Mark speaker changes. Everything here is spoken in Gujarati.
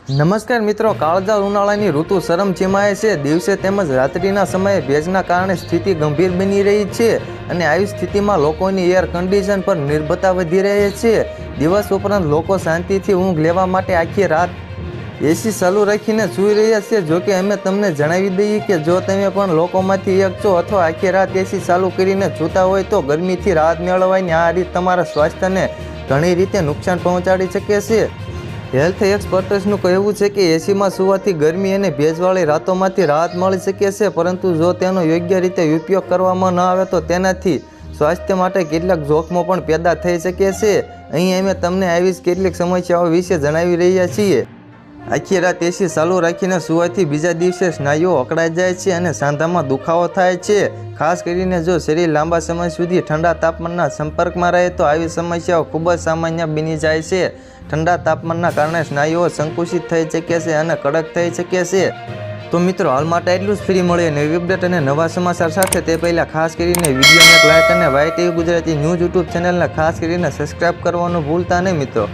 Speaker 1: નમસ્કાર મિત્રો, કાળઝાળ ઉનાળાની ઋતુ સરમચીમાય છે. દિવસે તેમજ રાત્રિના સમયે ભેજના કારણે સ્થિતિ ગંભીર બની રહી છે અને આવી સ્થિતિમાં લોકોની એર કન્ડિશન પર નિર્ભરતા વધી રહી છે. દિવસ ઉપરાંત લોકો શાંતિથી ઊંઘ લેવા માટે આખી રાત એસી ચાલુ રાખીને સૂઈ રહ્યા છે. જોકે અમે તમને જણાવી દઈએ કે જો તમે પણ લોકોમાંથી એક છો અથવા આખી રાત એસી ચાલુ કરીને સૂતા હોય તો ગરમીથી રાહત મેળવવાની આ રીત તમારા સ્વાસ્થ્યને ઘણી રીતે નુકસાન પહોંચાડી શકે છે. હેલ્થ એક્સપર્ટ્સનું કહેવું છે કે એસીમાં સૂવાથી ગરમી અને ભેજવાળી રાતોમાંથી રાહત મળી શકે છે, પરંતુ જો તેનો યોગ્ય રીતે ઉપયોગ કરવામાં ન આવે તો તેનાથી સ્વાસ્થ્ય માટે કેટલાક જોખમો પણ પેદા થઈ શકે છે. અહીં અમે તમને આવી કેટલીક સમસ્યાઓ વિશે જણાવી રહ્યા છીએ. આખી રાત એસી ચાલુ રાખીને સૂવાથી બીજા દિવસે સ્નાયુઓ અકળાઈ જાય છે અને સાંધામાં દુખાવો થાય છે. ખાસ કરીને જો શરીર લાંબા સમય સુધી ઠંડા તાપમાનના સંપર્કમાં રહે તો આવી સમસ્યાઓ ખૂબ જ સામાન્ય બની જાય છે. ઠંડા તાપમાનના કારણે સ્નાયુઓ સંકુચિત થઈ શકે છે અને કડક થઈ શકે છે. તો મિત્રો, હાલ માટે એટલું જ. ફ્રી મળીએ નવી અપડેટ અને નવા સમાચાર સાથે. તે પહેલાં ખાસ કરીને વિડીયોને એક લાઇક અને YTV ગુજરાતી ન્યૂઝ યુટ્યુબ ચેનલને ખાસ કરીને સબસ્ક્રાઈબ કરવાનું ભૂલતા નહીં મિત્રો.